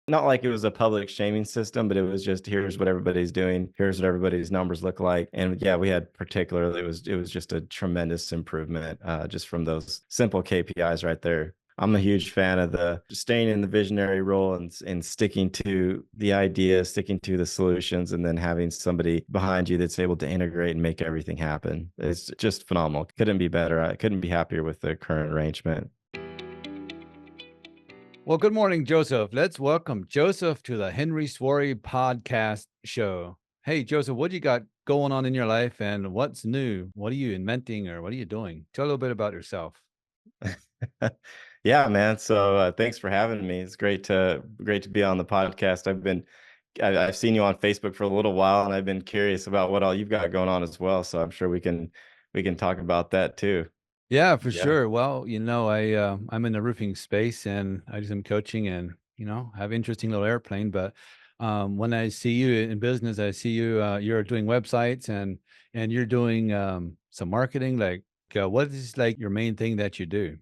Not like it was a public shaming system, but it was just, here's what everybody's doing, here's what everybody's numbers look like. And yeah, we had particularly, it was just a tremendous improvement just from those simple KPIs right there. I'm a huge fan of the staying in the visionary role and sticking to the idea, sticking to the solutions, and then having somebody behind you that's able to integrate and make everything happen. It's just phenomenal. Couldn't be better. I couldn't be happier with the current arrangement. Well, good morning, Joseph. Let's welcome Joseph to the Henry Swarey podcast show. Hey, Joseph, what do you got going on in your life and what's new? What are you inventing or what are you doing? Tell a little bit about yourself. Yeah, man. So thanks for having me. It's great to be on the podcast. I've seen you on Facebook for a little while, and I've been curious about what all you've got going on as well. So I'm sure we can talk about that too. Yeah, for Yeah. sure. Well, I'm in the roofing space and I do some coaching and have interesting little airplane. But when I see you in business, I see you're doing websites and you're doing some marketing. Like, what is like your main thing that you do?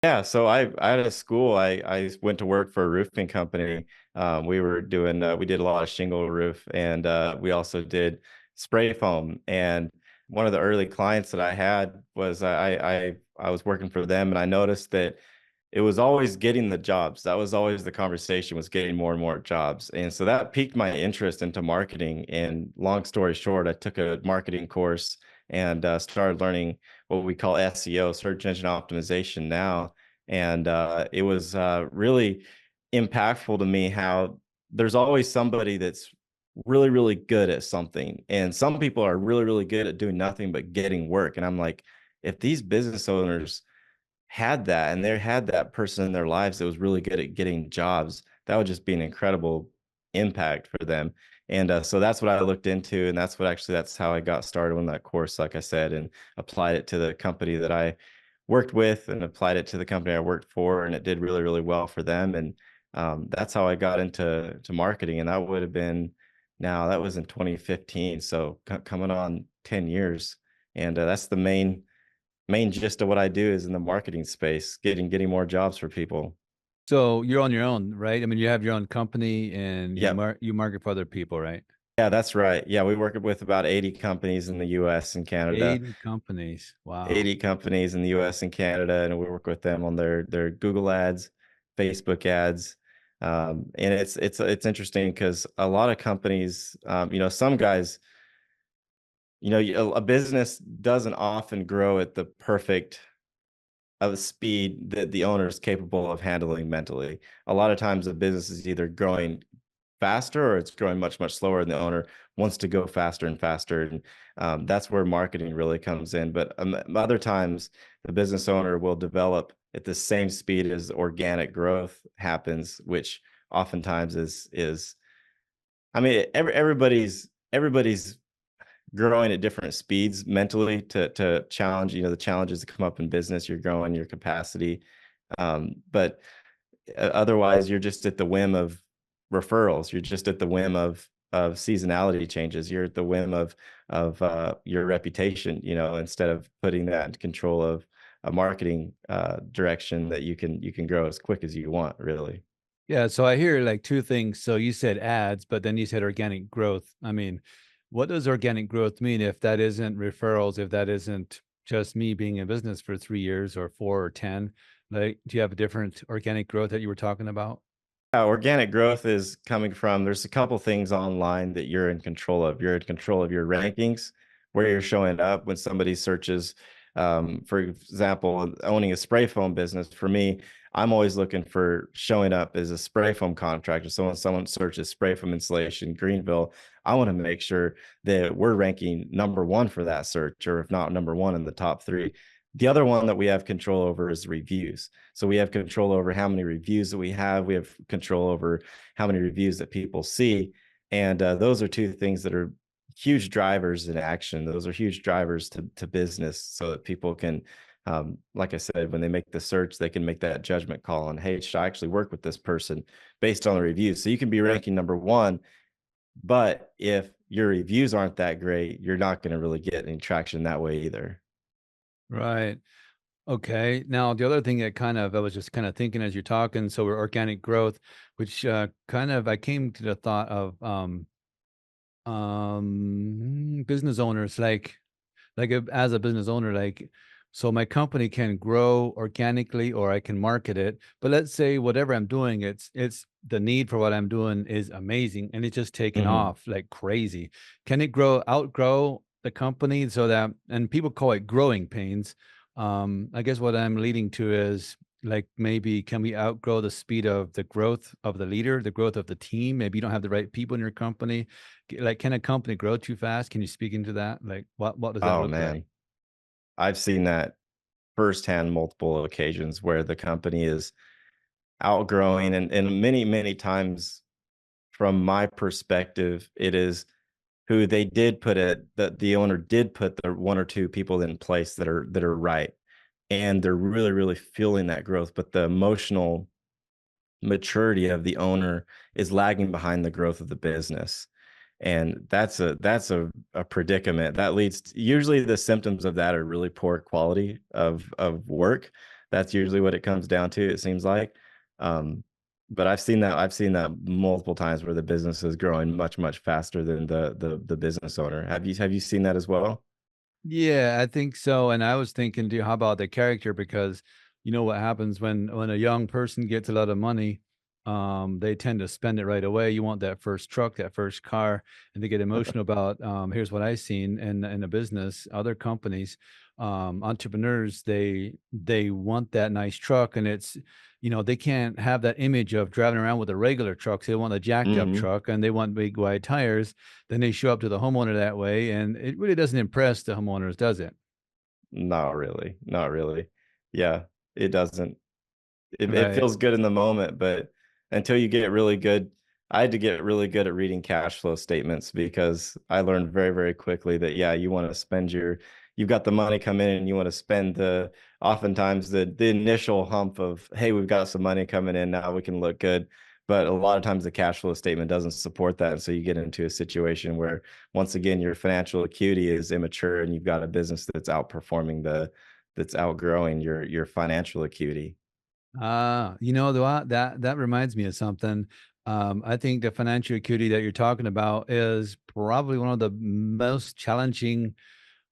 Yeah, so I out of school, I went to work for a roofing company. We did a lot of shingle roof, and we also did spray foam. And one of the early clients that I had was I was working for them, and I noticed that it was always getting the jobs. That was always the conversation, was getting more and more jobs. And so that piqued my interest into marketing. And long story short, I took a marketing course and started learning what we call SEO, search engine optimization now. And it was really impactful to me how there's always somebody that's really, really good at something. And some people are really, really good at doing nothing but getting work. And I'm like, if these business owners had that and they had that person in their lives that was really good at getting jobs, that would just be an incredible impact for them. And so that's what I looked into, and that's how I got started on that course, like I said, and applied it to the company that I worked with and applied it to the company I worked for, and it did really, really well for them. And that's how I got into marketing, and that was in 2015, so coming on 10 years. And that's the main gist of what I do is in the marketing space, getting more jobs for people. So you're on your own, right? I mean, you have your own company and Yep. you market for other people, right? Yeah, that's right. Yeah, we work with about 80 companies in the US and Canada. 80 companies. Wow. 80 companies in the US and Canada, and we work with them on their Google ads, Facebook ads. And it's interesting because a lot of companies, some guys, a business doesn't often grow at the perfect of a speed that the owner is capable of handling mentally. A lot of times the business is either growing faster or it's growing much, much slower, and the owner wants to go faster and faster. And that's where marketing really comes in. But other times the business owner will develop at the same speed as organic growth happens, which oftentimes is I mean, everybody's growing at different speeds mentally to challenge, the challenges that come up in business. You're growing your capacity, but otherwise you're just at the whim of referrals. You're just at the whim of seasonality changes. You're at the whim of your reputation, instead of putting that in control of a marketing direction that you can grow as quick as you want, really. Yeah, so I hear like two things. So you said ads, but then you said organic growth. I mean, what does organic growth mean if that isn't referrals, if that isn't just me being in business for 3 years or four or 10? Like, do you have a different organic growth that you were talking about? Organic growth is coming from, there's a couple things online that you're in control of. You're in control of your rankings, where you're showing up when somebody searches. For example, owning a spray foam business, for me, I'm always looking for showing up as a spray foam contractor. So when someone searches spray foam installation Greenville, I want to make sure that we're ranking number one for that search, or if not number one in the top three. The other one that we have control over is reviews. So we have control over how many reviews that we have. We have control over how many reviews that people see. And those are two things that are huge drivers in action. Those are huge drivers to business, so that people can, like I said, when they make the search, they can make that judgment call on, hey, should I actually work with this person based on the reviews? So you can be ranking number one, but if your reviews aren't that great, you're not going to really get any traction that way either. Right. Okay. Now, the other thing that I was just kind of thinking as you're talking, so we're organic growth, which I came to the thought of business owners like as a business owner, like, so my company can grow organically or I can market it. But let's say whatever I'm doing, it's the need for what I'm doing is amazing and it's just taking Hmm. off like crazy. Can it outgrow the company so that, and people call it growing pains. I guess what I'm leading to is like, maybe can we outgrow the speed of the growth of the leader, the growth of the team? Maybe you don't have the right people in your company. Like, can a company grow too fast? Can you speak into that? Like, what does that Oh look like? man, I've seen that firsthand multiple occasions where the company is outgrowing, and many times from my perspective, it is who they did put it that the owner did put the one or two people in place that are right. And they're really feeling that growth, but the emotional maturity of the owner is lagging behind the growth of the business. And that's a predicament that leads to, usually the symptoms of that are really poor quality of work. That's usually what it comes down to, it seems like. um, but I've seen that multiple times where the business is growing much faster than the business owner. Have you seen that as well? Yeah, I think so. And I was thinking, how about the character? Because you know what happens when a young person gets a lot of money, they tend to spend it right away. You want that first truck, that first car, and they get emotional about. Here's what I've seen in a business, other companies, entrepreneurs, they want that nice truck, and it's, they can't have that image of driving around with a regular truck. So they want a jacked up Hmm. truck, and they want big wide tires. Then they show up to the homeowner that way, and it really doesn't impress the homeowners, does it? Not really, not really. Yeah, it doesn't. It Right. feels good in the moment, but until you get really good, I had to get really good at reading cash flow statements because I learned very quickly that yeah, you want to spend you've got the money come in and you want to spend oftentimes the initial hump of, hey, we've got some money coming in now, we can look good. But a lot of times the cash flow statement doesn't support that. And so you get into a situation where once again your financial acuity is immature and you've got a business that's outgrowing your financial acuity. That reminds me of something. I think the financial acuity that you're talking about is probably one of the most challenging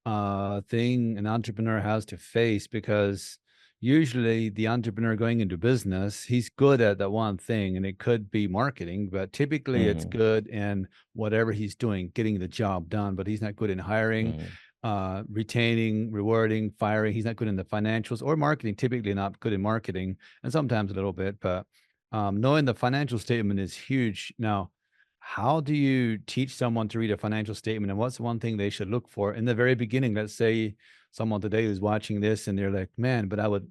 thing an entrepreneur has to face, because usually the entrepreneur going into business, he's good at that one thing, and it could be marketing, but typically it's Hmm. good in whatever he's doing, getting the job done, but he's not good in hiring, Hmm. retaining, rewarding, firing. He's not good in the financials or marketing, typically not good in marketing, and sometimes a little bit, but knowing the financial statement is huge. Now, how do you teach someone to read a financial statement, and what's one thing they should look for in the very beginning? Let's say someone today who's watching this and they're like, man, but I've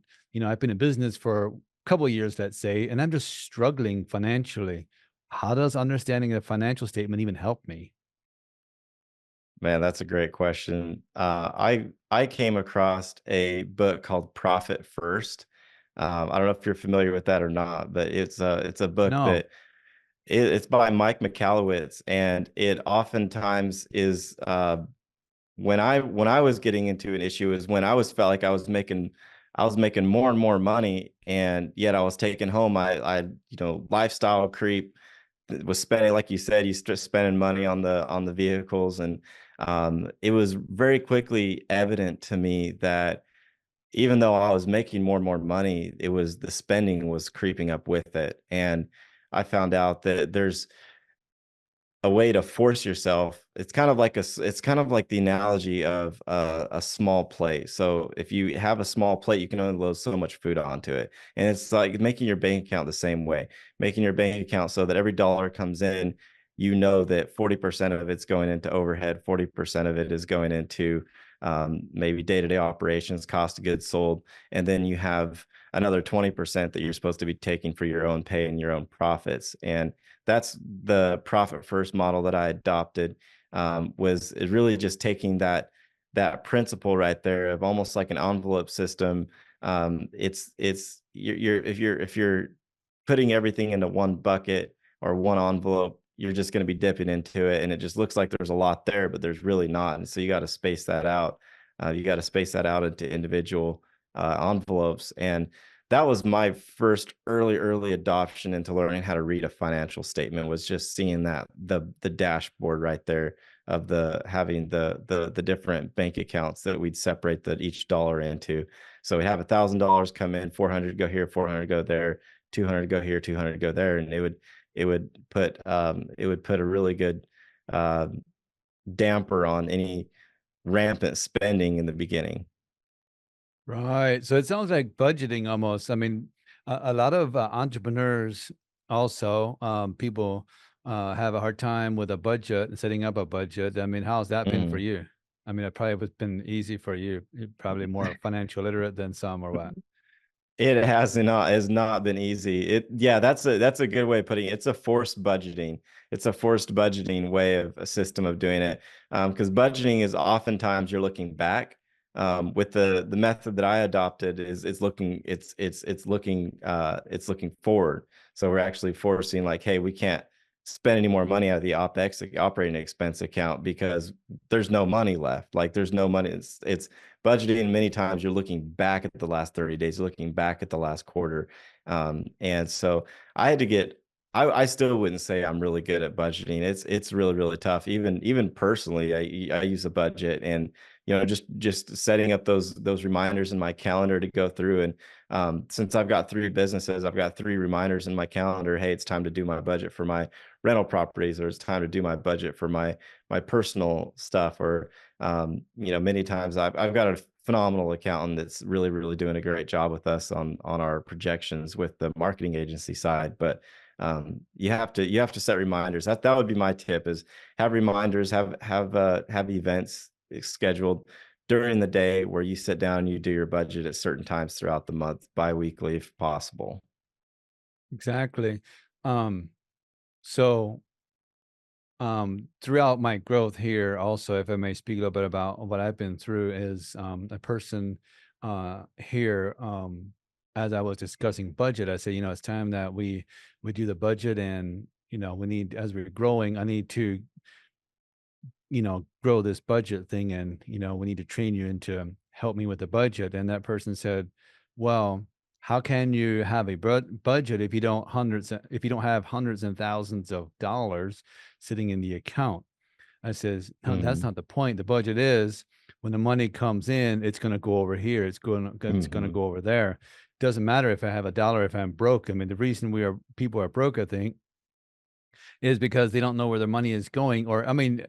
been in business for a couple of years, let's say, and I'm just struggling financially. How does understanding a financial statement even help me? Man, that's a great question. I came across a book called Profit First. I don't know if you're familiar with that or not, but it's a book No. that it's by Mike Michalowicz, and it oftentimes is when I was getting into an issue is when I was felt like I was making more and more money, and yet I was taking home lifestyle creep, was spending, like you said, you just spending money on the vehicles. And it was very quickly evident to me that even though I was making more and more money, it was the spending was creeping up with it. And I found out that there's a way to force yourself. It's kind of like the analogy of a small plate. So if you have a small plate, you can only load so much food onto it. And it's like making your bank account the same way, making your bank account so that every dollar comes in, you know that 40% of it's going into overhead, 40% of it is going into maybe day-to-day operations, cost of goods sold, and then you have another 20% that you're supposed to be taking for your own pay and your own profits. And that's the profit first model that I adopted. Was it really just taking that principle right there of almost like an envelope system. It's if you're putting everything into one bucket or one envelope, you're just going to be dipping into it, and it just looks like there's a lot there, but there's really not. And so you got to space that out. You got to space that out into individual envelopes. And that was my first early adoption into learning how to read a financial statement, was just seeing that the dashboard right there of having the different bank accounts that we'd separate each dollar into. So we have $1,000 come in, 400 go here, 400 go there, 200 go here, 200 go there, and it would put a really good uh, damper on any rampant spending in the beginning. Right. So it sounds like budgeting almost. I mean, a lot of entrepreneurs also, people have a hard time with a budget and setting up a budget. I mean, how's that been for Mhm. you? I mean, it probably has been easy for you. You're probably more financial literate than some, or what? It has not been easy. Yeah, that's a good way of putting it. It's a forced budgeting. It's a forced budgeting way of a system of doing it. Because budgeting is oftentimes you're looking back. With the method that I adopted is looking it's looking forward. So we're actually forcing like, hey, we can't spend any more money out of the OpEx, the operating expense account, because there's no money left. Like there's no money. It's budgeting. Many times you're looking back at the last 30 days, you're looking back at the last quarter. And so I had to get, I still wouldn't say I'm really good at budgeting. It's really tough. Even personally, I use a budget, and just setting up those reminders in my calendar to go through. And since I've got 3 businesses, I've got 3 reminders in my calendar. Hey, it's time to do my budget for my rental properties, or it's time to do my budget for my personal stuff. Or many times I've got a phenomenal accountant that's really doing a great job with us on our projections with the marketing agency side. But you have to set reminders. That would be my tip: is have reminders, have events scheduled during the day where you sit down and you do your budget at certain times throughout the month, biweekly if possible. Exactly. Um, so throughout my growth here, also, if I may speak a little bit about what I've been through, is a person here. As I was discussing budget, I say, it's time that we do the budget, and we need, as we're growing, I need to grow this budget thing, and we need to train you into help me with the budget. And that person said, well, how can you have a budget if you don't have hundreds and thousands of dollars sitting in the account? I says, no, that's Mhm. not the point. The budget is, when the money comes in, it's going to go over here, it's going to Mhm. go over there. Doesn't matter if I have a dollar, if I'm broke. I mean, the reason people are broke, I think, is because they don't know where their money is going. Or, I mean,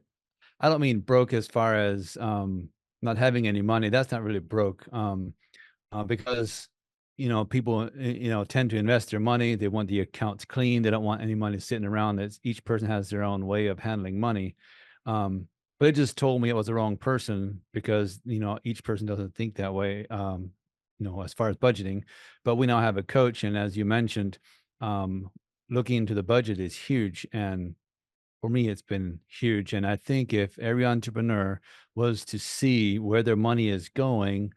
I don't mean broke as far as not having any money. That's not really broke. Because people tend to invest their money. They want the accounts clean. They don't want any money sitting around. That's Each person has their own way of handling money. But it just told me it was the wrong person, because each person doesn't think that way. As far as budgeting. But we now have a coach, and as you mentioned, um, looking into the budget is huge. And for me, it's been huge. And I think if every entrepreneur was to see where their money is going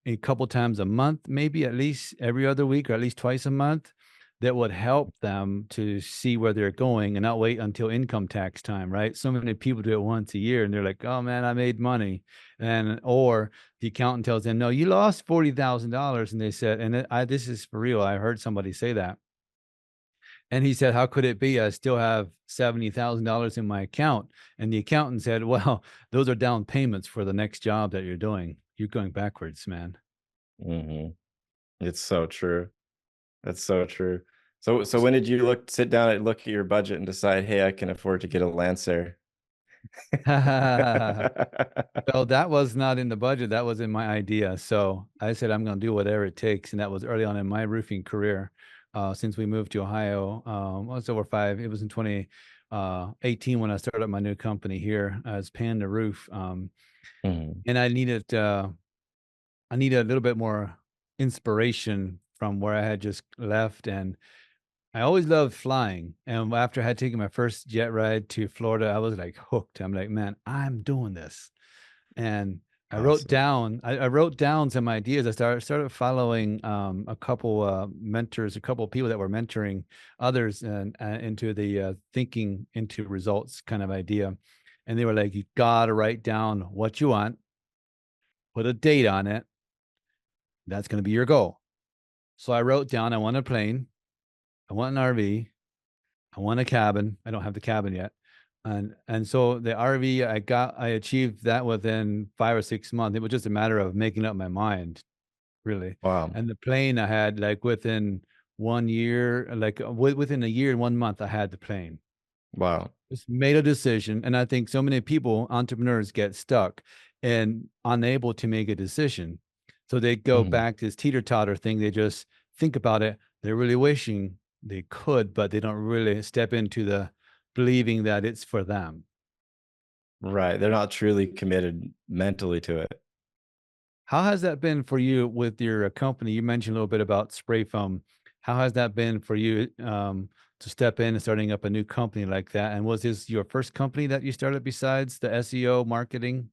a couple times a month, maybe at least every other week, or at least twice a month, that would help them to see where they're going and not wait until income tax time, right? So many people do it once a year and they're like, oh man, I made money. Or the accountant tells them, no, you lost $40,000. And they said, this is for real. I heard somebody say that. And he said, how could it be? I still have $70,000 in my account. And the accountant said, well, those are down payments for the next job that you're doing. You're going backwards, man. Mhm. It's so true. That's so true. So when did you sit down and look at your budget and decide, hey, I can afford to get a Lancer? Well, that was not in the budget. That was in my idea. So I said, I'm going to do whatever it takes. And that was early on in my roofing career. Since we moved to Ohio, well, it's over five. It was in 2018 when I started my new company here as Panda Roof. Mhm. And I needed a little bit more inspiration from where I had just left. And I always loved flying. And after I had taken my first jet ride to Florida, I was like hooked. I'm like, man, I'm doing this. And Awesome. I wrote down some ideas. I started following a couple mentors, a couple of people that were mentoring others, and into the thinking into results kind of idea. And they were like, you got to write down what you want, put a date on it, That's going to be your goal. So I wrote down, I want a plane, I want an RV, I want a cabin. I don't have the cabin yet. And so the RV I achieved that within 5 or 6 months. It was just a matter of making up my mind, really. Wow. And the plane I had like within 1 year, like within a year and 1 month, I had the plane. Wow. Just made a decision. And I think so many people, entrepreneurs, get stuck and unable to make a decision. So they go Mhm. back to this teeter totter thing. They just think about it. They're really wishing they could, but they don't really step into the believing that it's for them. Right. They're not truly committed mentally to it. How has that been for you with your company? You mentioned a little bit about spray foam. How has that been for you to step in and starting up a new company like that? And was this your first company that you started besides the SEO marketing?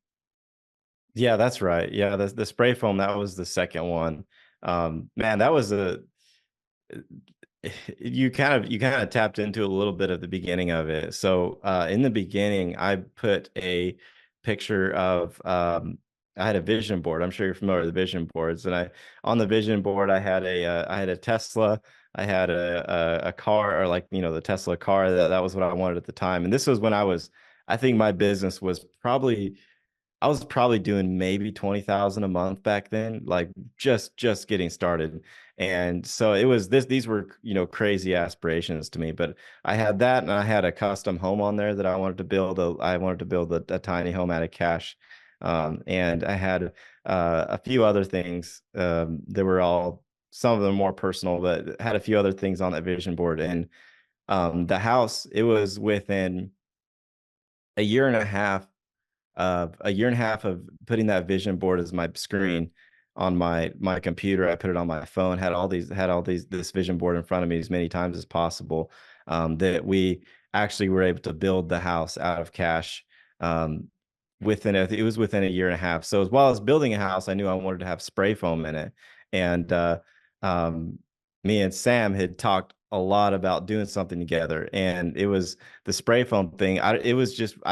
Yeah, that's right. Yeah, the spray foam, that was the second one. Man, that was a you kind of tapped into a little bit of the beginning of it. So in the beginning, I put a picture of I had a vision board. I'm sure you're familiar with the vision boards, and I on the vision board I had a Tesla. I had a car, or like the Tesla car. That was what I wanted at the time, and this was when I think my business was probably I was probably doing maybe 20,000 a month back then, like just getting started. And so it was these were, crazy aspirations to me, but I had that and I had a custom home on there that I wanted to build a tiny home out of cash. And I had a few other things. They were all some of them more personal, but had a few other things on that vision board. And the house, it was within a year and a half of putting that vision board as my screen on my computer. I put it on my phone, had all these this vision board in front of me as many times as possible. That we actually were able to build the house out of cash. Um, it was within a year and a half. So as well as building a house, I knew I wanted to have spray foam in it. And um, me and Sam had talked a lot about doing something together, and it was the spray foam thing. I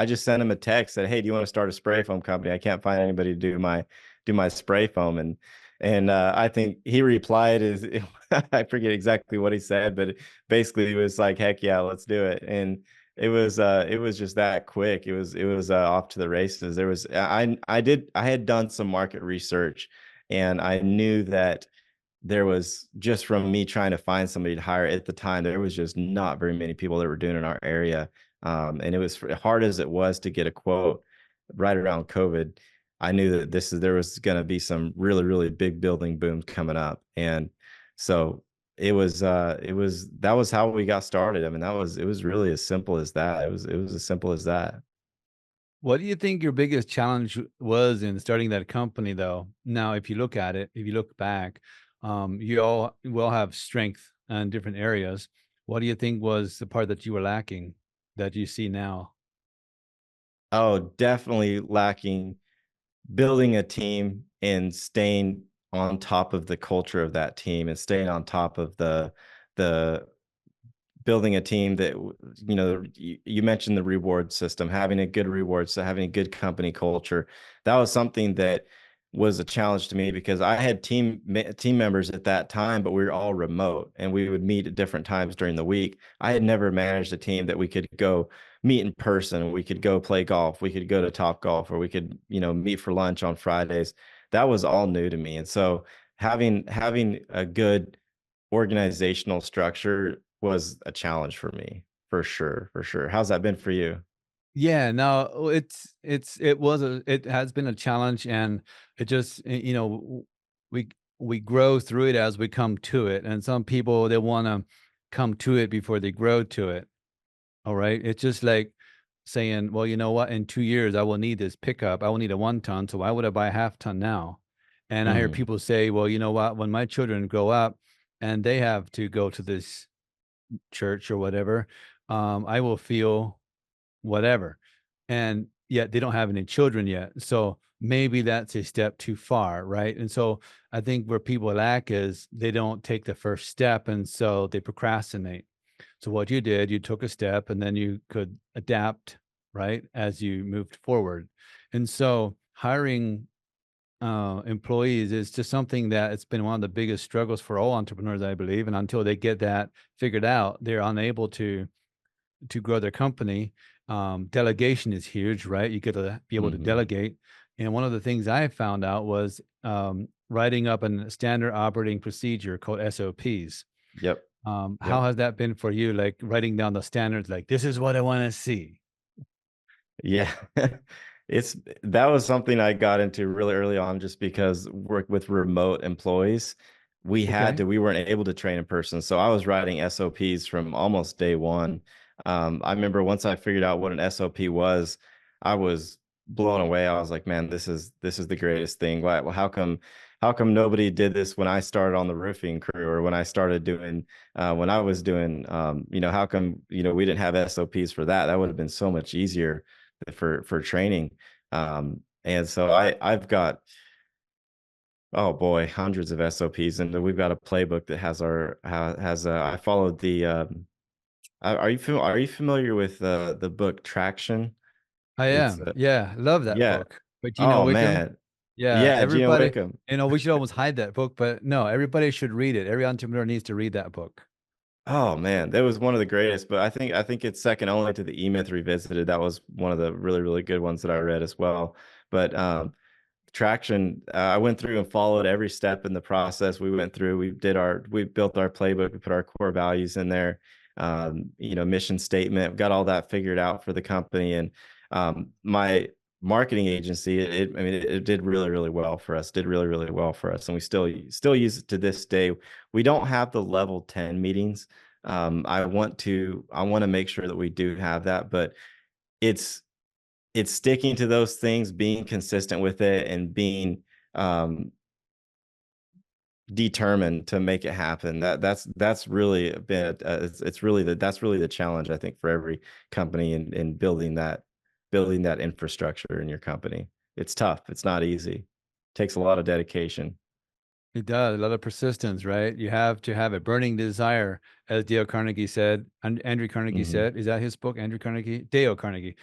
just sent him a text, said, "Hey, do you want to start a spray foam company? I can't find anybody to do my spray foam." And I think he replied is I forget exactly what he said, but basically he was like, "Heck yeah, let's do it." And it was just that quick. It was off to the races. I had done some market research, and I knew that there was, just from me trying to find somebody to hire at the time, there was just not very many people that were doing in our area. And it was hard as it was to get a quote right around COVID. I knew that there was going to be some really, really big building booms coming up. And so that was how we got started. I mean, it was really as simple as that. It was as simple as that. What do you think your biggest challenge was in starting that company, though? Now, if you look at it, if you look back, you all have strength in different areas. What do you think was the part that you were lacking that you see now? Oh, definitely lacking building a team and staying on top of the culture of that team and staying on top of the building a team that you mentioned the reward system, having a good reward, so having a good company culture. That was something that was a challenge to me because I had team members at that time, but we were all remote and we would meet at different times during the week. I had never managed a team that we could go meet in person, we could go play golf, we could go to Top Golf, or we could meet for lunch on Fridays. That was all new to me. And so having a good organizational structure was a challenge for me, for sure, for sure. How's that been for you? Yeah, no, it has been a challenge, and it just we we grow through it as we come to it, and some people they want to come to it before they grow to it. All right. It's just like saying, well, you know what? In 2 years, I will need this pickup. I will need a 1 ton. So why would I buy a half ton now? And I hear Mhm, people say, well, you know what? When my children grow up and they have to go to this church or whatever, I will feel whatever. And yet they don't have any children yet. So maybe that's a step too far. Right. And so I think where people lack is they don't take the first step. And so they procrastinate. So what you did, you took a step and then you could adapt, right, as you moved forward. And so hiring employees is just something that it's been one of the biggest struggles for all entrepreneurs, I believe. And until they get that figured out, they're unable to grow their company. Delegation is huge, right? You got to be able to Hmm. delegate. And one of the things I found out was writing up a standard operating procedure called SOPs. Yep. How Yep. has that been for you? Like writing down the standards, like this is what I want to see. Yeah. It's that was something I got into really early on just because work with remote employees, Okay. we weren't able to train in person. So I was writing SOPs from almost day one. I remember once I figured out what an SOP was, I was blown away. I was like, man, this is the greatest thing. Why, well, how come nobody did this when I started on the roofing crew or when I started doing when I was doing how come, we didn't have SOPs for that? That would have been so much easier for training. And so I've got, oh boy, hundreds of SOPs, and we've got a playbook that has I followed the are you familiar with the book Traction? I It's am. Yeah. Love that yeah. book. But Oh Wickham? man. Yeah. Yeah, Gino Everybody, Wickham. we should almost hide that book, but no, everybody should read it. Every entrepreneur needs to read that book. Oh man, that was one of the greatest, but I think it's second only to the E-Myth Revisited. That was one of the really, really good ones that I read as well. But Traction, I went through and followed every step in the process. We went through, we built our playbook, we put our core values in there, mission statement, got all that figured out for the company. And my marketing agency, it did really, really well for us, did really, really well for us. And we still use it to this day. We don't have the level 10 meetings. I want to make sure that we do have that, but it's, it's sticking to those things, being consistent with it, and being um, determined to make it happen. That's really been it's really that's really the challenge, I think, for every company in building that infrastructure in your company. It's tough. It's not easy. It takes a lot of dedication. It does. A lot of persistence, right? You have to have a burning desire, as Dale Carnegie said. And Andrew Carnegie Hmm. said, is that his book? Andrew Carnegie? Dale Carnegie.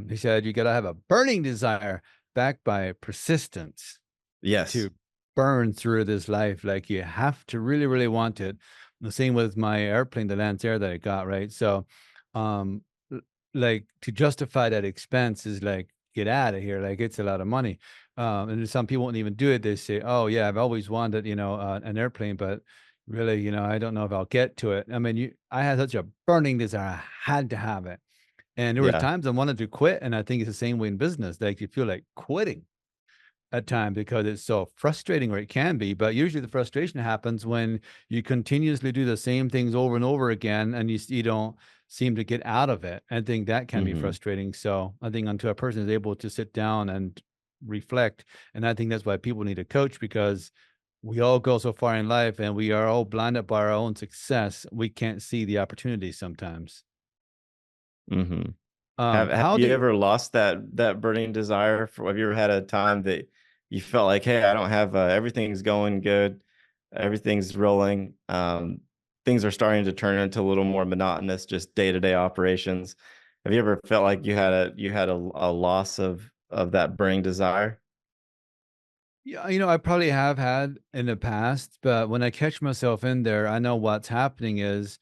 He said, you got to have a burning desire backed by persistence Yes. to burn through this life. Like you have to really, really want it. The same with my airplane, the Lancer that I got, right? So, um, l- like to justify that expense is like, get out of here. Like it's a lot of money. And some people won't even do it. They say, oh, yeah, I've always wanted, an airplane, but really, I don't know if I'll get to it. I mean, I had such a burning desire. I had to have it. And there were Yeah. times I wanted to quit. And I think it's the same way in business. Like you feel like quitting at time because it's so frustrating, or it can be. But usually the frustration happens when you continuously do the same things over and over again and you don't seem to get out of it. I think that can be Hmm. frustrating. So I think until a person is able to sit down and reflect, and I think that's why people need a coach, because we all go so far in life and we are all blinded by our own success. We can't see the opportunities sometimes. Hmm. Have How you do ever lost that burning desire for, have you ever had a time that you felt like, hey, I don't have everything's going good, everything's rolling, things are starting to turn into a little more monotonous, just day-to-day operations. Have you ever felt like you had a loss of that burning desire? Yeah, I probably have had in the past, but when I catch myself in there, I know what's happening is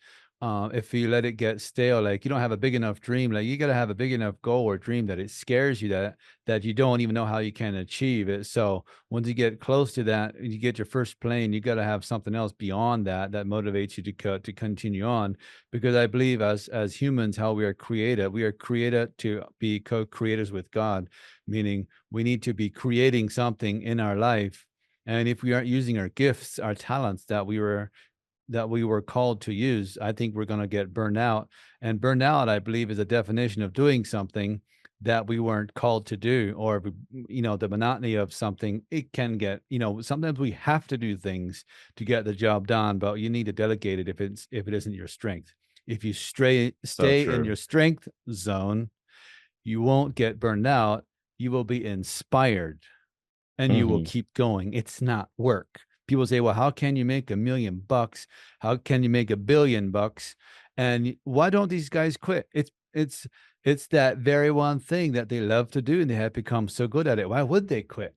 if you let it get stale, like you don't have a big enough dream, like you got to have a big enough goal or dream that it scares you, that you don't even know how you can achieve it. So once you get close to that, you get your first plane, you got to have something else beyond that that motivates you to continue on. Because I believe as humans, how we are created to be co-creators with God, meaning we need to be creating something in our life. And if we aren't using our gifts, our talents that we were called to use, I think we're going to get burned out. And burnout, I believe, is a definition of doing something that we weren't called to do, or the monotony of something. It can get, sometimes we have to do things to get the job done, but you need to delegate it if it isn't your strength. If you So stay in true. your strength zone, you won't get burned out. You will be inspired and you will Hmm. keep going. It's not work. People say, well, how can you make $1 million? How can you make $1 billion? And why don't these guys quit? It's that very one thing that they love to do and they have become so good at it. Why would they quit?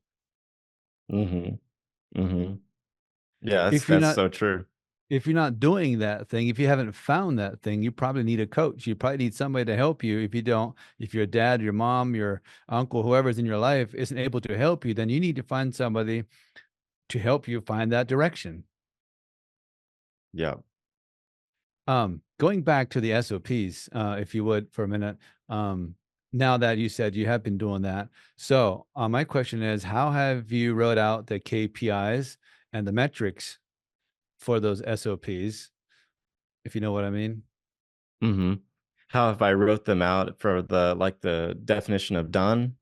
Mhm. Mhm. Yeah, If you're that's not so true. if you're not doing that thing, if you haven't found that thing, you probably need a coach. You probably need somebody to help you. If you don't, if your dad, your mom, your uncle, whoever's in your life isn't able to help you, then you need to find somebody to help you find that direction. Yeah. Going back to the SOPs, if you would, for a minute. Um, now that you said you have been doing that, so my question is, how have you wrote out the KPIs and the metrics for those SOPs? If you know what I mean. Mhm. How if I wrote them out for the like, the definition of done?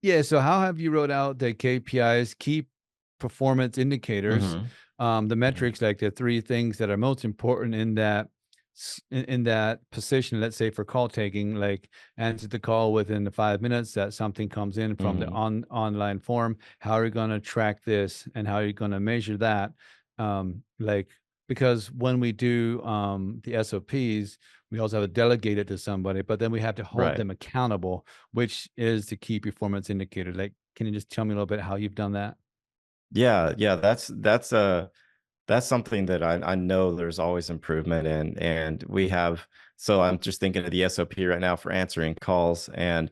Yeah, so how have you wrote out the KPIs, key performance indicators, Mhm. the Mhm. metrics, like the three things that are most important in that in that position? Let's say for call taking, like answer the call within the 5 minutes that something comes in from the Mhm. online form. How are you going to track this, and how are you going to measure that? Like because when we do the SOPs, we also have to delegate it to somebody, but then we have to hold Right. them accountable, which is the key performance indicator. Like, can you just tell me a little bit how you've done that? Yeah, yeah, that's something that I know there's always improvement in, and we have so I'm just thinking of the SOP right now for answering calls, and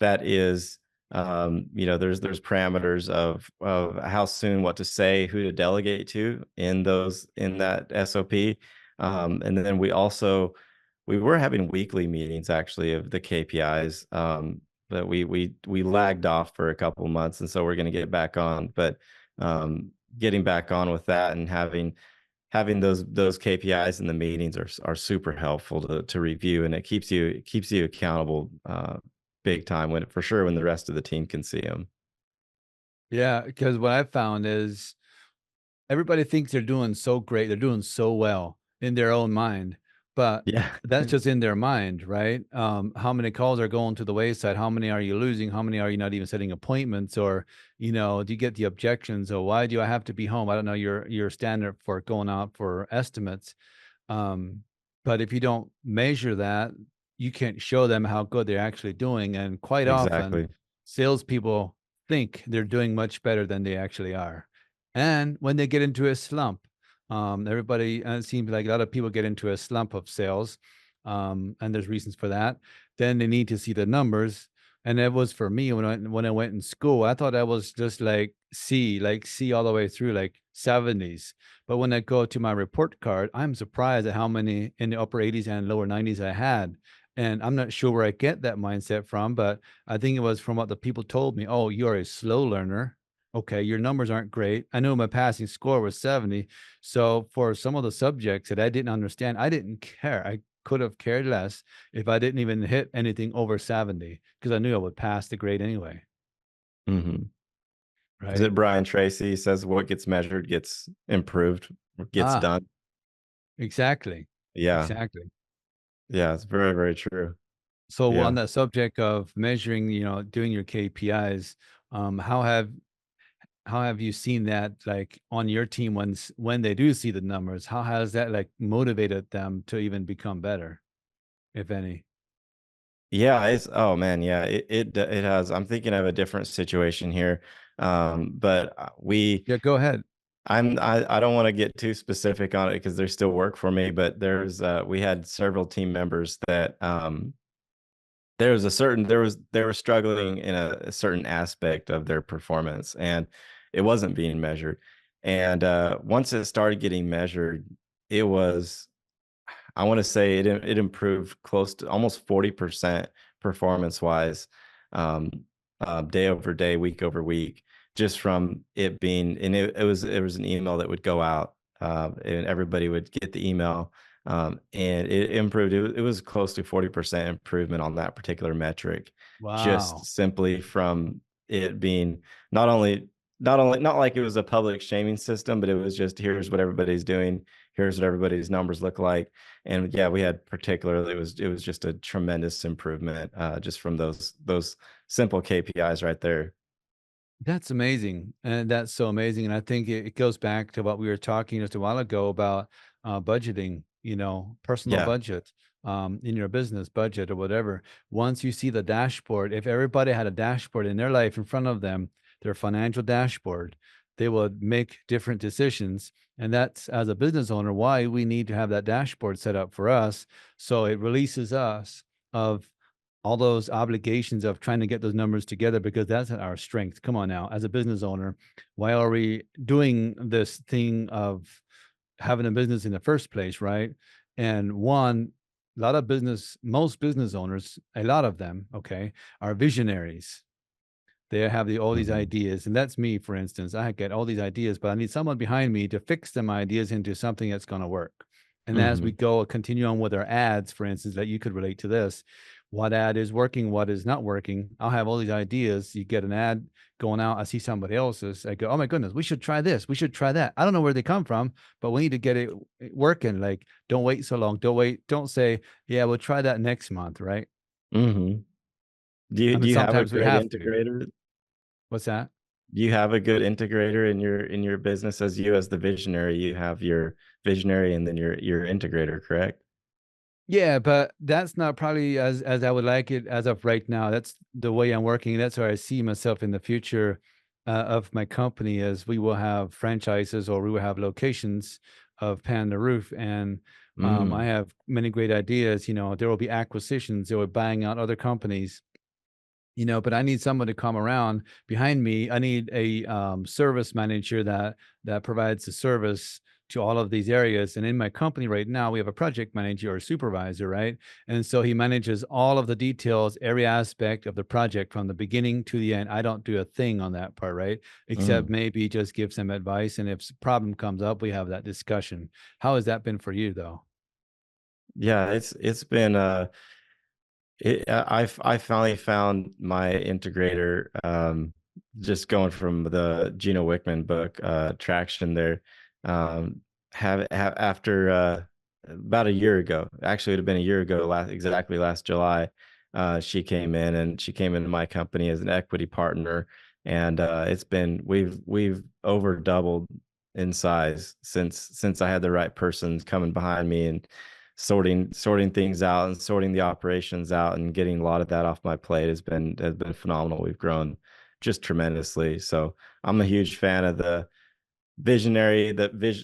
that is, there's parameters of how soon, what to say, who to delegate to in those in that SOP, and then we were having weekly meetings actually of the KPIs, but we lagged off for a couple months, and so we're going to get back on, but um, getting back on with that and having those KPIs in the meetings are super helpful to review, and it keeps you accountable, big time when for sure when the rest of the team can see them. Yeah, because what I found is everybody thinks they're doing so great, they're doing so well in their own mind, but Yeah. that's just in their mind, right? How many calls are going to the wayside? How many are you losing? How many are you not even setting appointments? Or, do you get the objections? Or why do I have to be home? I don't know your standard for going out for estimates. Um, but if you don't measure that, you can't show them how good they're actually doing. And quite often, Exactly. salespeople think they're doing much better than they actually are. And when they get into a slump, everybody, it seems like a lot of people get into a slump of sales, and there's reasons for that. Then they need to see the numbers. And it was for me when I went in school, I thought I was just like C all the way through, like 70s. But when I go to my report card, I'm surprised at how many in the upper 80s and lower 90s I had. And I'm not sure where I get that mindset from, but I think it was from what the people told me. Oh, you're a slow learner. Okay, your numbers aren't great. I knew my passing score was 70. So for some of the subjects that I didn't understand, I didn't care. I could have cared less if I didn't even hit anything over 70 because I knew I would pass the grade anyway. Mhm. Is Right. it Brian Tracy says what gets measured gets improved, or gets Ah, done? exactly. Yeah. Exactly. Yeah, it's very, very true. So on Yeah. that subject of measuring, doing your KPIs, um, how have how have you seen that like on your team when they do see the numbers? How has that like motivated them to even become better, if any? Yeah, it's oh man, yeah, it has. I'm thinking of a different situation here, but Yeah, go ahead. I don't want to get too specific on it because there's still work for me. But there's we had several team members that there was a certain there was they were struggling in a certain aspect of their performance, and it wasn't being measured. And once it started getting measured, it was I wanna say it improved close to almost 40% performance-wise, um, day over day, week over week, just from it being and it was an email that would go out, and everybody would get the email, and it improved. It was close to 40% improvement on that particular metric, just Wow. simply from it being not only not like it was a public shaming system, but it was just, "Here's what everybody's doing. Here's what everybody's numbers look like." And yeah, we had particularly it was just a tremendous improvement, just from those simple KPIs right there. That's amazing. And that's so amazing. And I think it goes back to what we were talking just a while ago about budgeting, personal Yeah. budget, in your business budget or whatever. Once you see the dashboard, if everybody had a dashboard in their life in front of them, their financial dashboard, they will make different decisions. And that's, as a business owner, why we need to have that dashboard set up for us. So it releases us of all those obligations of trying to get those numbers together, because that's our strength. Come on now, as a business owner, why are we doing this thing of having a business in the first place, right? And one, a lot of business, most business owners, a lot of them, okay, are visionaries. They have all these Hmm. ideas, and that's me, for instance. I get all these ideas, but I need someone behind me to fix them ideas into something that's going to work. And as we Hmm. go, continue on with our ads, for instance, that you could relate to this, what ad is working, what is not working. I'll have all these ideas. You get an ad going out, I see somebody else's. I go, oh my goodness, we should try this. We should try that. I don't know where they come from, but we need to get it working. Like, don't wait so long. Don't wait. Don't say, yeah, we'll try that next month, right? Hmm. I Do mean, you have a sometimes we great have to. integrator? What's that? Do you have a good integrator in your business? As you, as the visionary, you have your visionary and then your integrator, correct? Yeah, but that's not probably as I would like it as of right now. That's the way I'm working. That's where I see myself in the future of my company, as we will have franchises or we will have locations of Pan the Roof. And I Mm. have many great ideas. You know, there will be acquisitions. They will buying out other companies, you know, but I need someone to come around behind me. I need a service manager that provides the service to all of these areas. And in my company right now, we have a project manager or supervisor, right? And so he manages all of the details, every aspect of the project from the beginning to the end. I don't do a thing on that part, right? Except Mm. maybe just give some advice. And if a problem comes up, we have that discussion. How has that been for you, though? Yeah, it's been I finally found my integrator, just going from the Gino Wickman book, Traction there. Um, have after about a year ago, actually, it would have been a year ago, exactly last July, she came in and she came into my company as an equity partner, and it's been we've over doubled in size since I had the right person coming behind me and sorting things out and sorting the operations out and getting a lot of that off my plate has been phenomenal. We've grown just tremendously. So I'm a huge fan of the visionary,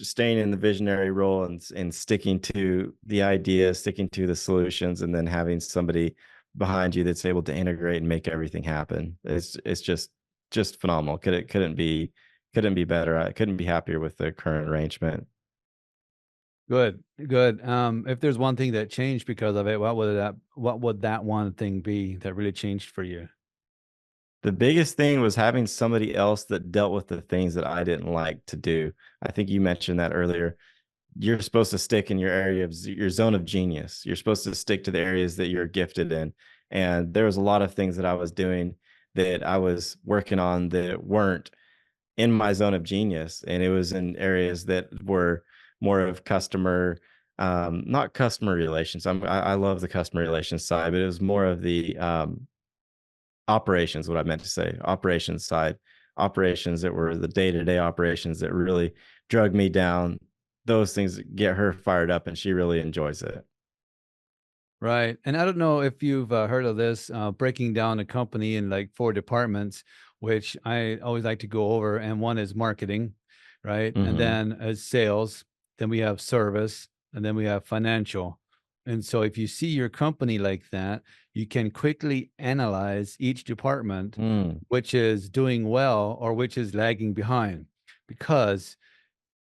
staying in the visionary role and sticking to the idea, sticking to the solutions, and then having somebody behind you that's able to integrate and make everything happen. It's just phenomenal. Couldn't be better. I couldn't be happier with the current arrangement. Good, good. If there's one thing that changed because of it, what would that one thing be that really changed for you? The biggest thing was having somebody else that dealt with the things that I didn't like to do. I think you mentioned that earlier. You're supposed to stick in your area of your zone of genius. You're supposed to stick to the areas that you're gifted in. And there was a lot of things that I was doing that I was working on that weren't in my zone of genius. And it was in areas that were more of customer, not customer relations. I love the customer relations side, but it was more of the operations, what I meant to say, operations side, operations that were the day-to-day operations that really drug me down. Those things get her fired up and she really enjoys it. Right. And I don't know if you've heard of this, breaking down a company in like four departments, which I always like to go over. And one is marketing, right? And Hmm. then as sales, then we have service, and then we have financial. And so if you see your company like that, you can quickly analyze each department, Mm. which is doing well or which is lagging behind, because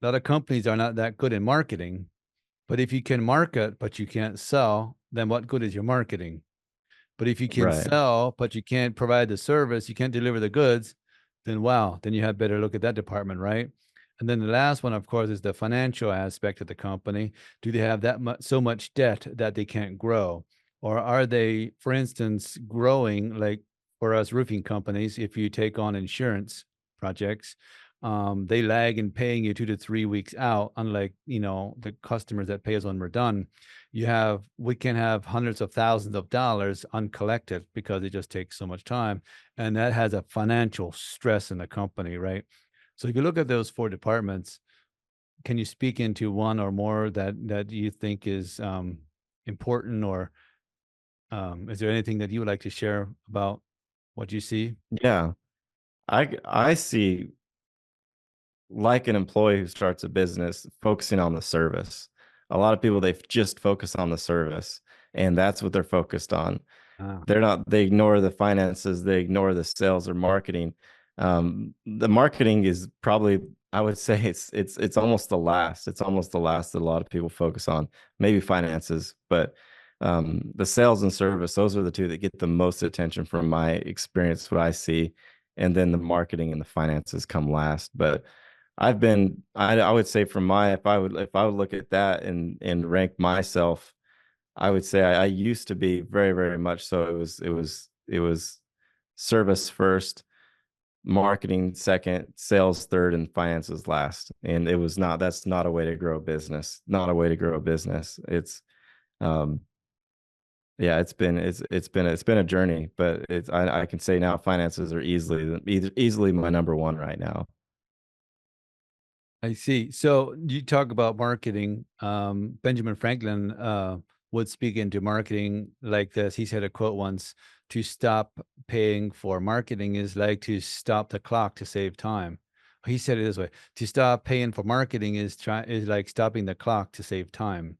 a lot of companies are not that good in marketing. But if you can market, but you can't sell, then what good is your marketing? But if you can Right. sell, but you can't provide the service, you can't deliver the goods, then wow, then you had better look at that department, right? And then the last one, of course, is the financial aspect of the company. Do they have that much, so much debt that they can't grow? Or are they, for instance, growing like for us roofing companies, if you take on insurance projects, they lag in paying you 2 to 3 weeks out, unlike, you know, the customers that pay us when we're done. We can have hundreds of thousands of dollars uncollected because it just takes so much time, and that has a financial stress in the company, right? So if you look at those four departments, can you speak into one or more that you think is important, or is there anything that you would like to share about what you see? Yeah. I see, like an employee who starts a business, focusing on the service. A lot of people, they just focus on the service, and that's what they're focused on. Ah, They ignore the finances, they ignore the sales or marketing. The marketing is probably, I would say, it's almost the last. It's almost the last that a lot of people focus on. Maybe finances, but the sales and service, those are the two that get the most attention from my experience, what I see. And then the marketing and the finances come last. But I would say, from my, if I would look at that and rank myself, I would say I used to be very, very much so. It was service first, marketing second, sales third, and finances last. And it was not, that's not a way to grow a business. Not a way to grow a business. Um yeah, it's been a journey, but I can say now finances are easily my number one right now. I see. So you talk about marketing. Benjamin Franklin would speak into marketing like this. He said a quote once: "To stop paying for marketing is like to stop the clock to save time." He said it this way: "To stop paying for marketing is like stopping the clock to save time."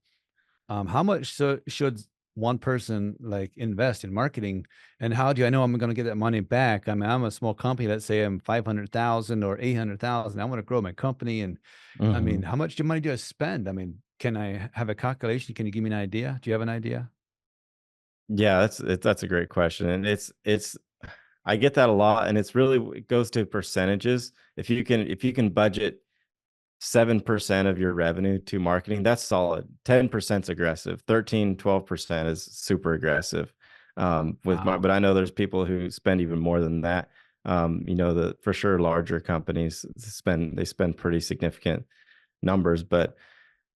How much should one person like invest in marketing, and how do I know I'm going to get that money back? I mean, I'm a small company. Let's say I'm 500,000 or 800,000. I want to grow my company, and I mean, Hmm. how much money do I spend? I mean, can I have a calculation? Can you give me an idea? Do you have an idea? Yeah, that's a great question, and it's I get that a lot, and it's really, it goes to percentages. If you can budget 7% of your revenue to marketing, that's solid. 10% is aggressive. 13, 12% is super aggressive. Wow. But I know there's people who spend even more than that. The for sure larger companies they spend pretty significant numbers, but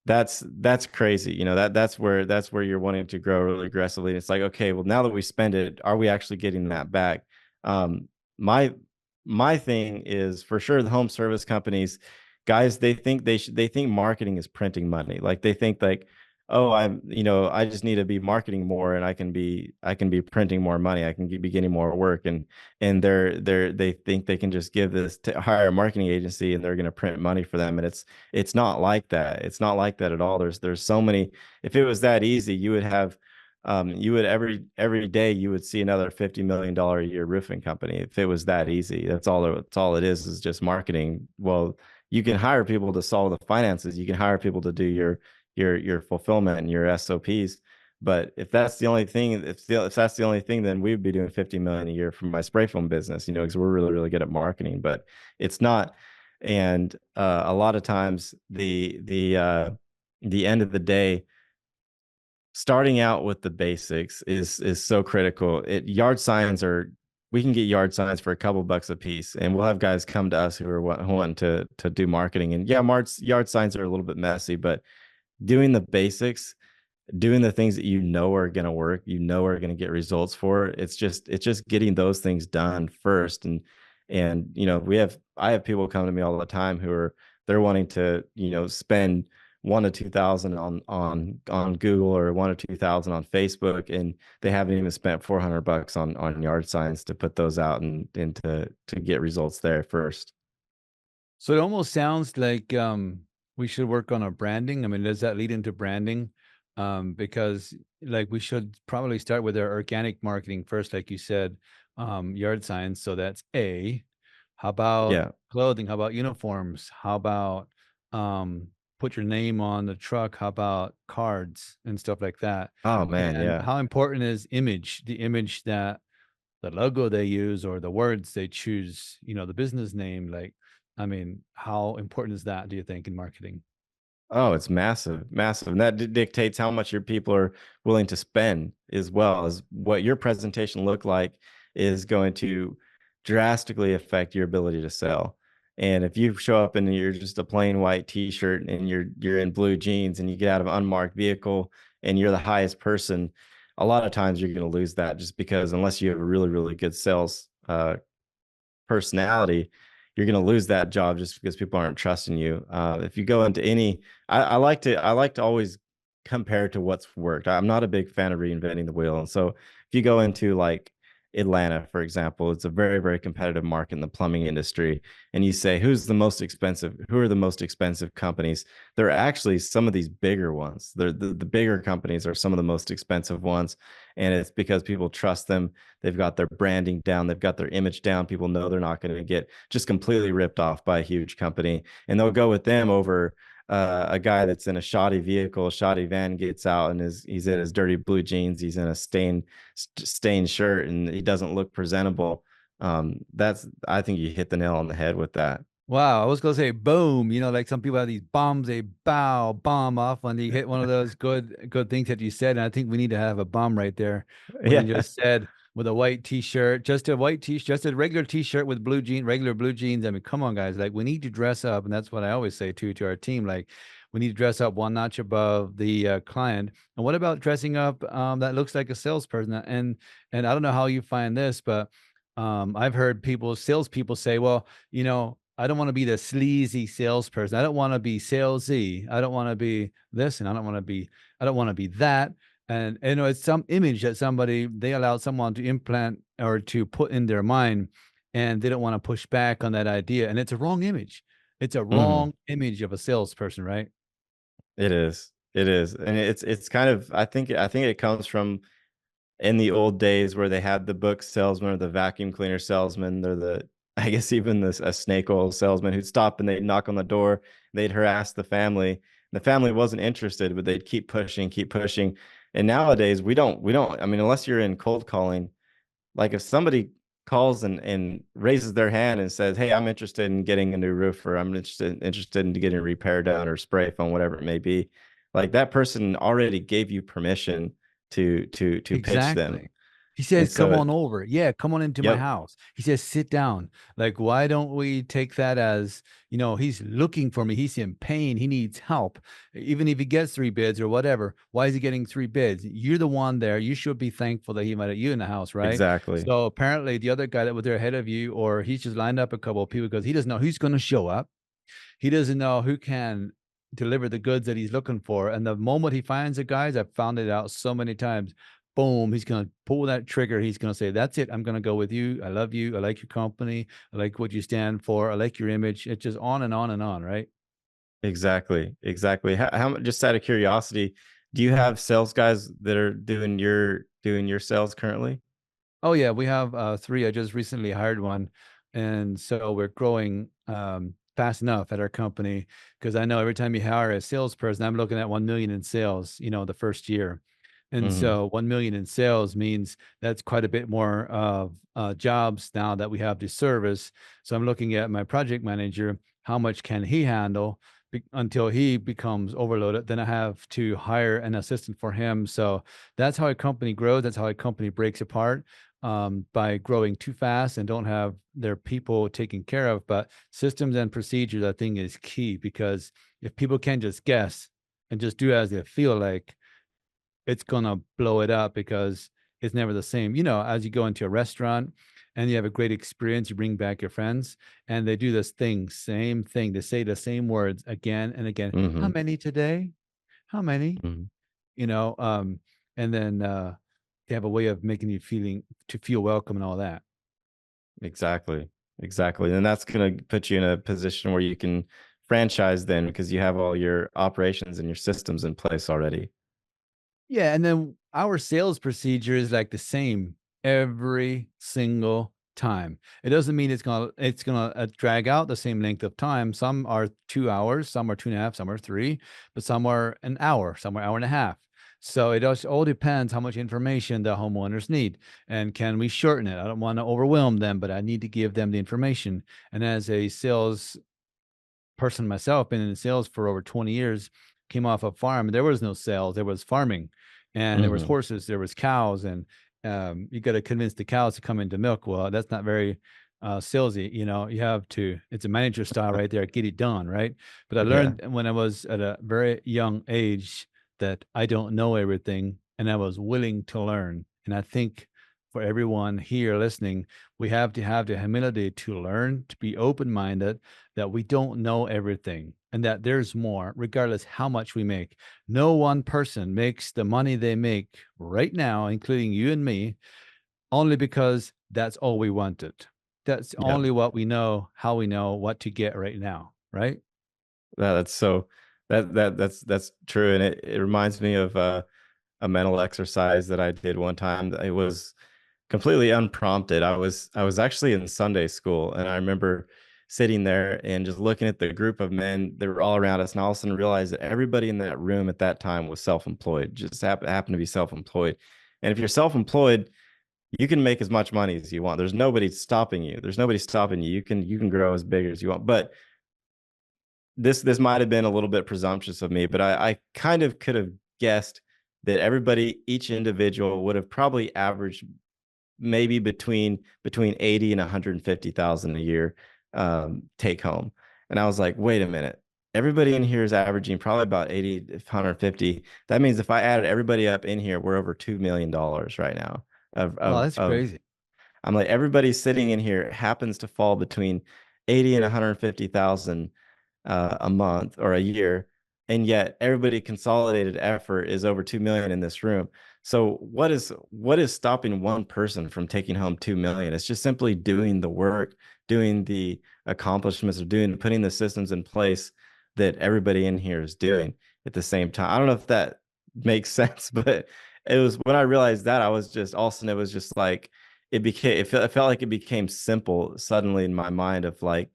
that's crazy. That's where you're wanting to grow really aggressively. It's like, okay, well, now that we spend it, are we actually getting that back? Um, my my thing is, for sure, the home service companies, guys, they think marketing is printing money. Like, they think like, oh, I just need to be marketing more, and I can be printing more money. I can be getting more work, and they think they can just give this to hire a marketing agency, and they're going to print money for them. And it's not like that. It's not like that at all. There's so many. If it was that easy, you would, every day you would see another $50 million a year roofing company. If it was that easy, that's all it is just marketing. Well, you can hire people to solve the finances. You can hire people to do your fulfillment and your SOPs. But if that's the only thing, if that's the only thing, then we'd be doing 50 million a year from my spray foam business, because we're really, really good at marketing. But it's not. And a lot of times, the end of the day, starting out with the basics is so critical. Yard signs are We can get yard signs for a couple bucks a piece, and we'll have guys come to us who are wanting to do marketing. And yeah, yard signs are a little bit messy, but doing the basics, doing the things that are going to work, are going to get results for. It's just getting those things done first. And I have people come to me all the time who are, they're wanting to, spend 1 to 2 thousand on Google, or 1 or 2 thousand on Facebook, and they haven't even spent 400 bucks on yard signs to put those out, and to get results there first. So it almost sounds like we should work on our branding. I mean, does that lead into branding? Because like we should probably start with our organic marketing first, like you said, yard signs. So that's A. How about Yeah. clothing? How about uniforms? How about um, put your name on the truck? How about cards and stuff like that? Oh man, And yeah. how important is image? The image that the logo they use or the words they choose, the business name, like, I mean, how important is that, do you think, in marketing? Oh, it's massive, massive. And that dictates how much your people are willing to spend, as well as what your presentation look like, is going to drastically affect your ability to sell. And if you show up and you're just a plain white t-shirt, and you're in blue jeans, and you get out of an unmarked vehicle, and you're the highest person, a lot of times you're going to lose that, just because, unless you have a really, really good sales personality, you're going to lose that job, just because people aren't trusting you. If you go into any, I like to always compare to what's worked. I'm not a big fan of reinventing the wheel, and so if you go into like Atlanta, for example. It's a very, very competitive market in the plumbing industry. And you say, who's the most expensive? Who are the most expensive companies? They're actually some of these bigger ones. The bigger companies are some of the most expensive ones. And it's because people trust them. They've got their branding down. They've got their image down. People know they're not going to get just completely ripped off by a huge company. And they'll go with them over a guy that's in a shoddy vehicle, shoddy van, gets out and he's in his dirty blue jeans, he's in a stained shirt, and he doesn't look presentable. That's I think you hit the nail on the head with that. Wow, I was gonna say boom. You know, like some people have these bombs, they bomb off when they hit one of those good things that you said. And I think we need to have a bomb right there when you Yeah, just said with a white t-shirt, just a white t-shirt, just a regular t-shirt with regular blue jeans. I mean, come on, guys. Like we need to dress up, and that's what I always say to our team. Like we need to dress up one notch above the client. And what about dressing up that looks like a salesperson? And I don't know how you find this, but I've heard salespeople say, well, you know, I don't want to be the sleazy salesperson. I don't want to be salesy. I don't want to be this, and I don't want to be that. And you know, it's some image that they allow someone to implant or to put in their mind, and they don't want to push back on that idea. And it's a wrong image. It's a hmm wrong image of a salesperson, right? it is. It is, and it's kind of I think it comes from in the old days where they had the book salesman or the vacuum cleaner salesman, or the I guess even this a snake oil salesman who'd stop and they'd knock on the door, they'd harass the family. The family wasn't interested, but they'd keep pushing, keep pushing. And nowadays we don't. I mean, unless you're in cold calling, like if somebody calls and raises their hand and says, "Hey, I'm interested in getting a new roof, or I'm interested in getting a repair done or spray foam, whatever it may be," like that person already gave you permission to pitch them. Exactly. He says, And "Come so on over. Yeah, come on into my yep, house." He says, "Sit down." Like, why don't we take that as, you know, he's looking for me. He's in pain. He needs help. Even if he gets three bids or whatever, why is he getting three bids? You're the one there. You should be thankful that he invited you in the house, right? exactly, So apparently the other guy that was there ahead of you, or he's just lined up a couple of people because he doesn't know who's going to show up. He doesn't know who can deliver the goods that he's looking for. And the moment he finds the guys, I've found it out so many times. Boom, he's going to pull that trigger. He's going to say, "That's it. I'm going to go with you. I love you. I like your company. I like what you stand for. I like your image." It's just on and on and on, right? exactly. Just out of curiosity, do you have sales guys that are doing your sales currently? Oh yeah, we have three. I just recently hired one, and so we're growing fast enough at our company because I know every time you hire a salesperson, I'm looking at 1 million in sales. You know, the first year, and Mm-hmm. so 1 million in sales means that's quite a bit more of jobs now that we have to service. So I'm looking at my project manager. How much can he handle? Until he becomes overloaded, then I have to hire an assistant for him. So that's how a company grows. That's how a company breaks apart by growing too fast and don't have their people taken care of. But systems and procedures, I think, is key because if people can just guess and just do as they feel like, it's gonna blow it up because it's never the same. You know, as you go into a restaurant and you have a great experience, you bring back your friends and they do this thing, same thing. They say the same words again and again. How Mm-hmm. many today? How many? Mm-hmm. You know, and then they have a way of making you feel welcome and all that. Exactly. Exactly. And that's going to put you in a position where you can franchise then because you have all your operations and your systems in place already. Yeah, and then our sales procedure is like the same every single time. It doesn't mean it's gonna drag out the same length of time. Some are 2 hours, some are 2.5, some are three, but some are an hour, some are hour and a half. So it just all depends how much information the homeowners need, and can we shorten it? I don't want to overwhelm them, but I need to give them the information. And as a sales person myself, been in sales for over 20 years, came off a farm. There was no sales, there was farming, and there was Mm-hmm. horses, there was cows, and you got to convince the cows to come into milk. Well, that's not very salesy. You know, you have to. It's a manager style right there. Get it done, right? But I Yeah. learned when I was at a very young age that I don't know everything, and I was willing to learn. And I think for everyone here listening, we have to have the humility to learn, to be open minded, that we don't know everything and that there's more, regardless how much we make. No one person makes the money they make right now, including you and me, only because that's all we wanted. That's Yeah. only what we know, how we know what to get right now, right? That's so that's true. And it reminds me of a mental exercise that I did one time. It was completely unprompted. I was actually in Sunday school, and I remember sitting there and just looking at the group of men that were all around us, and all of a sudden realized that everybody in that room at that time was self-employed, just happened to be self-employed. And if you're self-employed, you can make as much money as you want. There's nobody stopping you. There's nobody stopping you. You can grow as big as you want. But this might have been a little bit presumptuous of me, but I kind of could have guessed that everybody, each individual, would have probably averaged maybe between 80 and 150,000 a year, take home. And I was like, wait a minute. Everybody in here is averaging probably about 80 to 150. That means if I added everybody up in here, we're over $2 million right now. Oh, that's crazy. I'm like, everybody sitting in here happens to fall between 80 and 150,000 a month or a year, and yet everybody consolidated effort is over 2 million in this room. So what is stopping one person from taking home 2 million? It's just simply doing the work, doing the accomplishments, or putting the systems in place that everybody in here is doing at the same time. I don't know if that makes sense, but it was when I realized that, I was just, all of a sudden it was just like, it felt like it became simple suddenly in my mind, of like,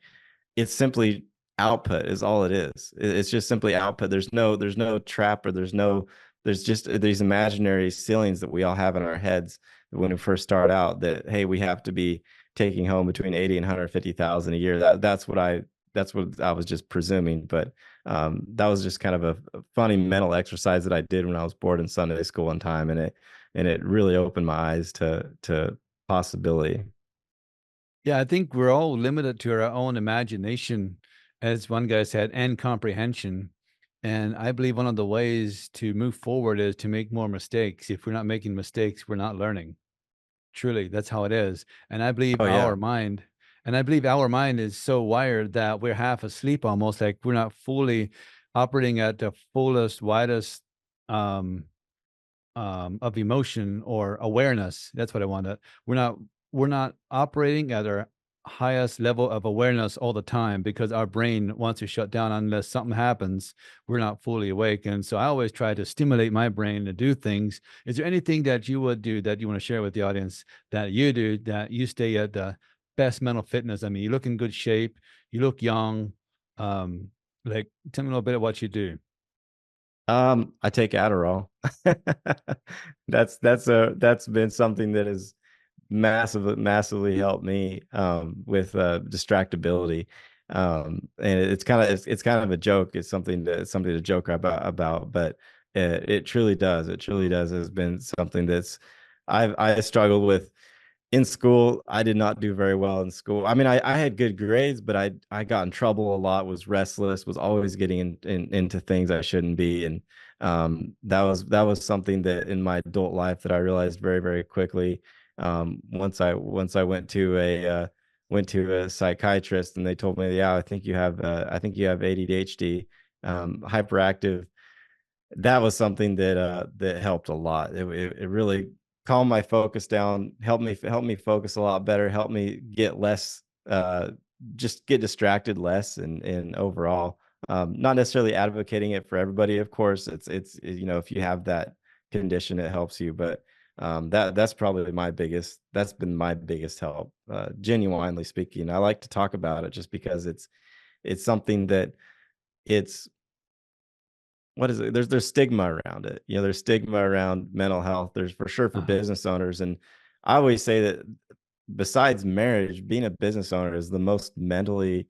it's simply output is all it is. It's just simply output. There's no trap, or there's just these imaginary ceilings that we all have in our heads when we first start out, that, hey, we have to be taking home between 80 and 150,000 a year. That's what I was just presuming. But that was just kind of a funny mental exercise that I did when I was bored in Sunday school one time, and it really opened my eyes to possibility. Yeah, I think we're all limited to our own imagination, as one guy said, and comprehension. And I believe one of the ways to move forward is to make more mistakes. If we're not making mistakes, we're not learning. Truly, that's how it is. Oh yeah. And I believe our mind is so wired that we're half asleep almost, like we're not fully operating at the fullest, widest um of emotion or awareness. That's what I wanted. We're not we're not operating at our highest level of awareness all the time, because our brain wants to shut down unless something happens. We're not fully awake. And so I always try to stimulate my brain to do things. Is there anything that you would do that you want to share with the audience, that you do, that you stay at the best mental fitness? I mean, you look in good shape, you look young. Um, like, tell me a little bit of what you do. I take Adderall. That's been something that has massively helped me, with distractibility. And it's kind of a joke. It's something to joke about, but it truly does. It truly does. Has been something that's I struggled with in school. I did not do very well in school. I mean, I had good grades, but I got in trouble a lot, was restless, was always getting into things I shouldn't be. And that was something that in my adult life that I realized very, very quickly. Once I went to a psychiatrist, and they told me, yeah, I think you have ADHD, hyperactive. That was something that helped a lot. It really calmed my focus down, helped me focus a lot better, helped me get less, just get distracted less, and overall, not necessarily advocating it for everybody. Of course, if you have that condition, it helps you. But that's been my biggest help. Genuinely speaking, I like to talk about it just because it's something that it's what is it? There's stigma around it. There's stigma around mental health. There's for sure for Uh-huh. business owners. And I always say that besides marriage, being a business owner is the most mentally,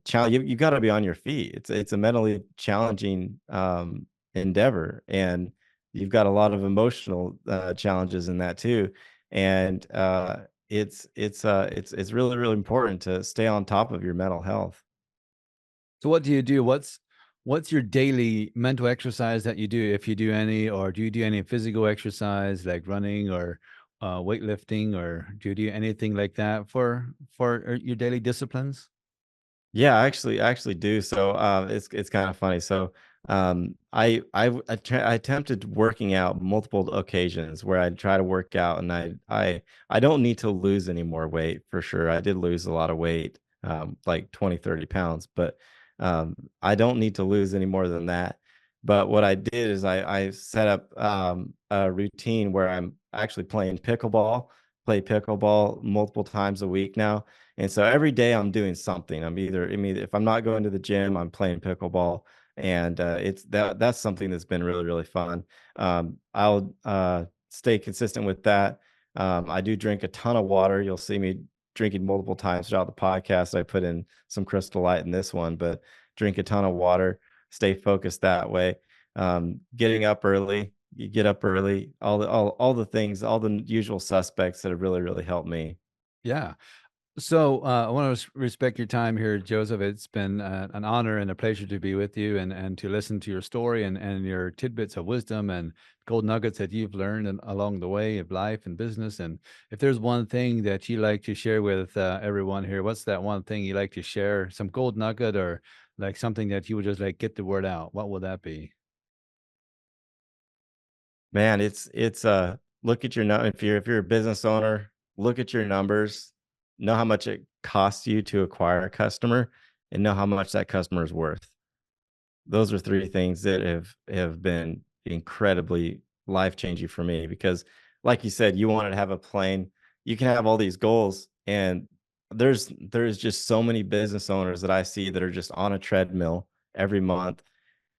challenge. You got to be on your feet. It's a mentally challenging endeavor, and you've got a lot of emotional challenges in that too. And it's really, really important to stay on top of your mental health. So what do you do? What's your daily mental exercise that you do, if you do any, or do you do any physical exercise like running or weightlifting, or do you do anything like that for your daily disciplines? Yeah, I actually do. So it's kind of funny. So I attempted working out multiple occasions where I'd try to work out, and I don't need to lose any more weight for sure. I did lose a lot of weight, like 20, 30 pounds, but I don't need to lose any more than that. But what I did is I set up a routine where I'm actually playing pickleball, play pickleball multiple times a week now. And so every day I'm doing something. I mean, if I'm not going to the gym, I'm playing pickleball, and it's that's something that's been really, really fun. I'll stay consistent with that. I do drink a ton of water. You'll see me drinking multiple times throughout the podcast. I put in some Crystal Light in this one, but drink a ton of water, stay focused that way. Getting up early, you get up early, all the things, all the usual suspects that have really, really helped me. Yeah. So I want to respect your time here, Joseph. It's been an honor and a pleasure to be with you and to listen to your story and your tidbits of wisdom and gold nuggets that you've learned along the way of life and business. And if there's one thing that you like to share with everyone here, what's that one thing you like to share? Some gold nugget or like something that you would just like get the word out? What would that be? Man, it's look at your if you're a business owner, look at your numbers, know how much it costs you to acquire a customer, and know how much that customer is worth. Those are 3 things that have been incredibly life-changing for me because, like you said, you wanted to have a plane. You can have all these goals, and there's just so many business owners that I see that are just on a treadmill every month.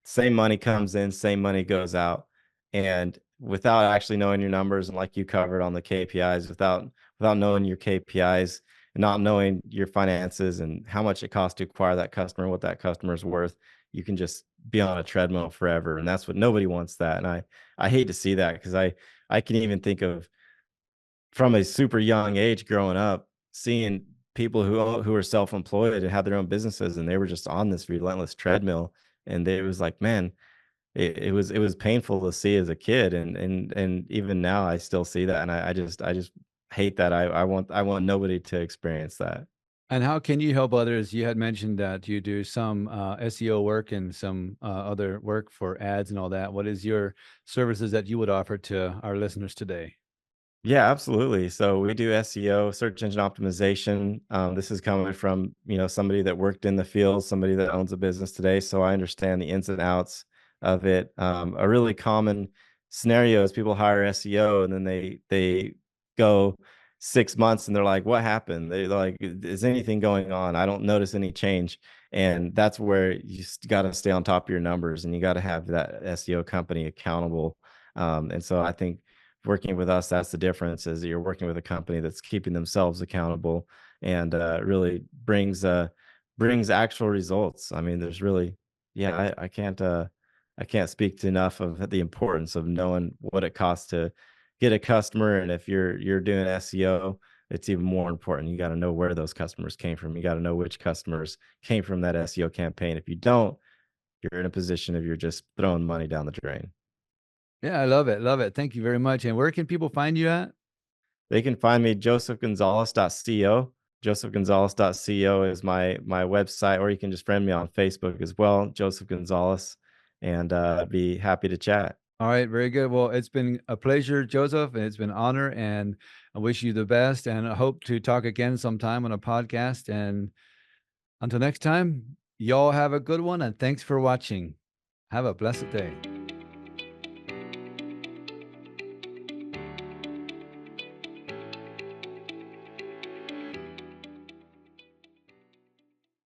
Same money comes in, same money goes out, and without actually knowing your numbers, and like you covered on the KPIs, without knowing your KPIs, and not knowing your finances and how much it costs to acquire that customer and what that customer is worth, you can just be on a treadmill forever, and that's what nobody wants that, and I hate to see that because I can even think of from a super young age growing up, seeing people who are self-employed and have their own businesses, and they were just on this relentless treadmill, and it was like, man, it was painful to see as a kid, and even now I still see that, and I just hate that. I want nobody to experience that. And how can you help others? You had mentioned that you do some SEO work and some other work for ads and all that. What is your services that you would offer to our listeners today? Yeah, absolutely. So we do SEO, search engine optimization. This is coming from, somebody that worked in the field, somebody that owns a business today. So I understand the ins and outs of it. A really common scenario is people hire SEO and then they go 6 months and they're like, "What happened?" They're like, "Is anything going on? I don't notice any change." And that's where you got to stay on top of your numbers and you got to have that SEO company accountable. And so I think working with us, that's the difference is that you're working with a company that's keeping themselves accountable and really brings actual results. I mean, there's really, yeah, I can't speak to enough of the importance of knowing what it costs to get a customer. And if you're doing SEO, it's even more important. You got to know where those customers came from. You got to know which customers came from that SEO campaign. If you don't, you're in a position of you're just throwing money down the drain. Yeah, I love it. Love it. Thank you very much. And where can people find you at? They can find me josephgonzales.co. Josephgonzales.co is my website, or you can just friend me on Facebook as well, Joseph Gonzales, and I'd be happy to chat. All right, very good. Well, it's been a pleasure, Joseph, and it's been an honor. And I wish you the best. And I hope to talk again sometime on a podcast. And until next time, y'all have a good one. And thanks for watching. Have a blessed day.